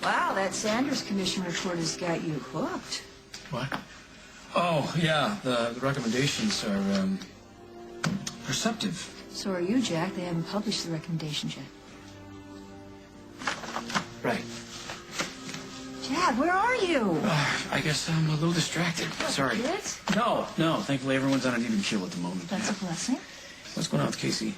Wow, that Sanders Commission report has got you hooked. What? Oh, yeah, the recommendations are, perceptive. So are you, Jack. They haven't published the recommendations yet. Right. Jack, where are you? I guess I'm a little distracted. Sorry. Kids? No. Thankfully, everyone's on an even keel at the moment. That's a blessing. What's going on with Casey?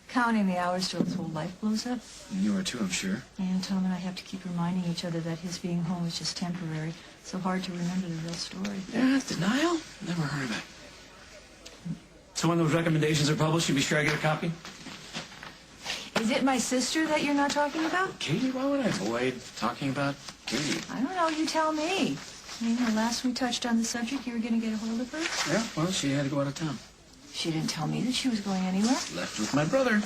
Counting the hours till his whole life blows up. You are too, I'm sure. And Tom and I have to keep reminding each other that his being home is just temporary. So hard to remember the real story. Yeah, denial? Never heard of it. So when those recommendations are published, you be sure I get a copy? Is it my sister that you're not talking about? Katie? Why would I avoid talking about Katie? I don't know. You tell me. I mean, the last we touched on the subject, you were going to get a hold of her? Yeah, well, she had to go out of town. She didn't tell me that she was going anywhere. Left with my brother.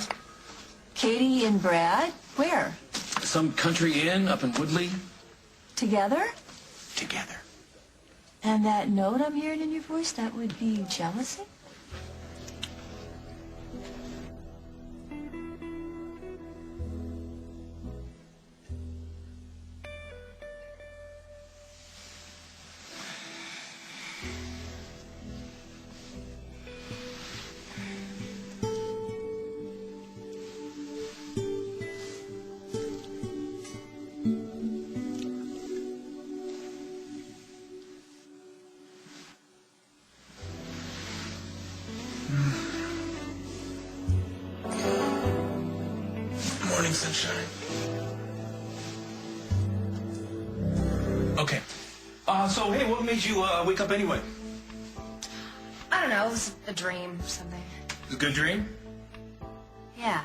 Katie and Brad? Where? Some country inn up in Woodley. Together? Together. And that note I'm hearing in your voice, that would be jealousy? Morning, sunshine. Okay. So, hey, what made you wake up anyway? I don't know, it was a dream or something. It was a good dream? Yeah.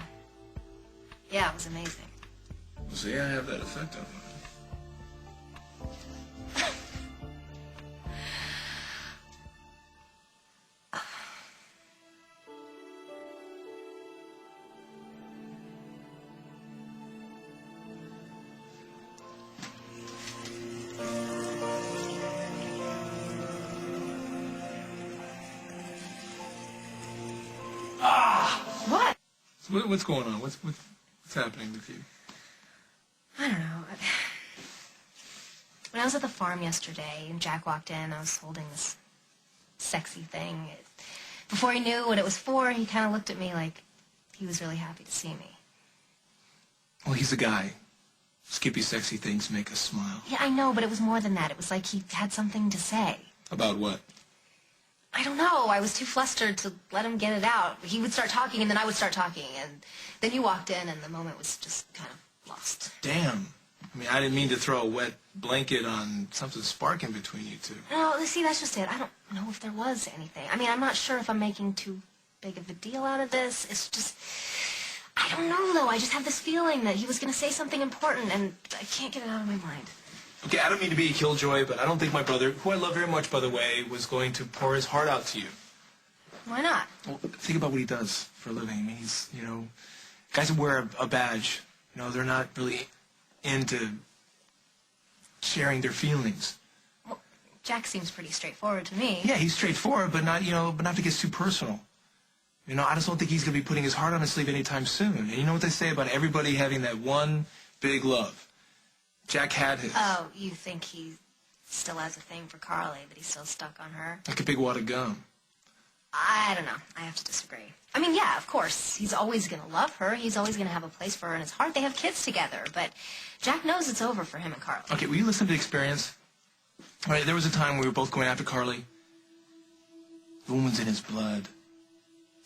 Yeah, it was amazing. Well, see, I have that effect on me. What? What's going on? What's happening with you? I don't know. When I was at the farm yesterday and Jack walked in, I was holding this sexy thing. Before he knew what it was for, he kind of looked at me like he was really happy to see me. Well, he's a guy. Skippy sexy things make us smile. Yeah, I know, but it was more than that. It was like he had something to say. About what? I don't know. I was too flustered to let him get it out. He would start talking, and then I would start talking, and then you walked in, and the moment was just kind of lost. Damn. I mean, I didn't mean to throw a wet blanket on something sparking between you two. No, see, that's just it. I don't know if there was anything. I mean, I'm not sure if I'm making too big of a deal out of this. It's just, I don't know, though. I just have this feeling that he was going to say something important, and I can't get it out of my mind. Okay, I don't mean to be a killjoy, but I don't think my brother, who I love very much, by the way, was going to pour his heart out to you. Why not? Well, think about what he does for a living. I mean, he's, guys who wear a badge, they're not really into sharing their feelings. Well, Jack seems pretty straightforward to me. Yeah, he's straightforward, but not, but not to get too personal. I just don't think he's going to be putting his heart on his sleeve anytime soon. And you know what they say about everybody having that one big love? Jack had his. Oh, you think he still has a thing for Carly, but he's still stuck on her? Like a big wad of gum. I don't know. I have to disagree. I mean, yeah, of course. He's always going to love her. He's always going to have a place for her in his heart. They have kids together. But Jack knows it's over for him and Carly. Okay, will you listen to experience? All right, there was a time we were both going after Carly. The woman's in his blood.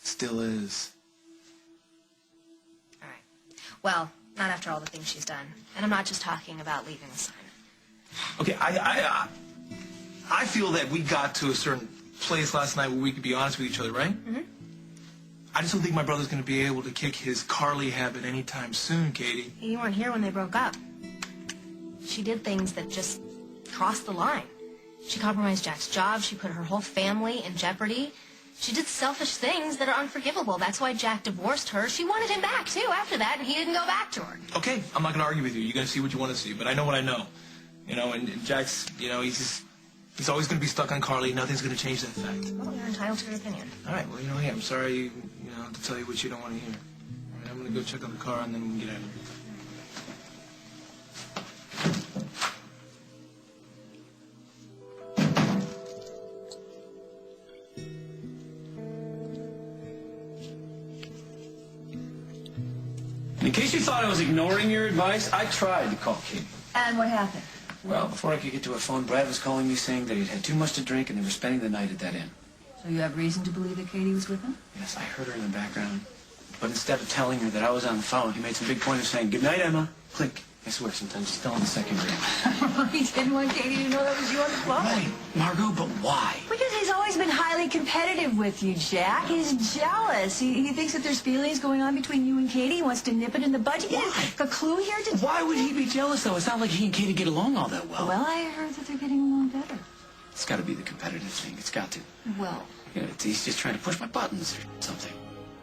Still is. All right. Well, not after all the things she's done. And I'm not just talking about leaving the sign. Okay, I feel that we got to a certain place last night where we could be honest with each other, right? Mm-hmm. I just don't think my brother's going to be able to kick his Carly habit anytime soon, Katie. You weren't here when they broke up. She did things that just crossed the line. She compromised Jack's job. She put her whole family in jeopardy. She did selfish things that are unforgivable. That's why Jack divorced her. She wanted him back, too, after that, and he didn't go back to her. Okay, I'm not going to argue with you. You're going to see what you want to see, but I know what I know. And Jack's, he's always going to be stuck on Carly. Nothing's going to change that fact. Well, you're entitled to your opinion. All right, well, hey, I'm sorry, to tell you what you don't want to hear. All right, I'm going to go check on the car, and then we can get out of here. In case you thought I was ignoring your advice, I tried to call Katie. And what happened? Well, before I could get to her phone, Brad was calling me saying that he'd had too much to drink and they were spending the night at that inn. So you have reason to believe that Katie was with him? Yes, I heard her in the background. But instead of telling her that I was on the phone, he made some big point of saying, "Good night, Emma." Clink. I swear, sometimes he's still on the second grade. He didn't want Katie to know that was you on the phone. Right, Margo, but why? Because he's always been highly competitive with you, Jack. He's jealous. He thinks that there's feelings going on between you and Katie. He wants to nip it in the bud. You get a clue here? Why would he be jealous, though? It's not like he and Katie get along all that well. Well, I heard that they're getting along better. It's got to be the competitive thing. It's got to. Well, You know, he's just trying to push my buttons or something.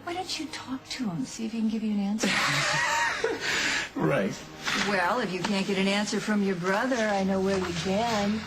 why don't you talk to him, see if he can give you an answer? Right. Well, if you can't get an answer from your brother, I know where you can.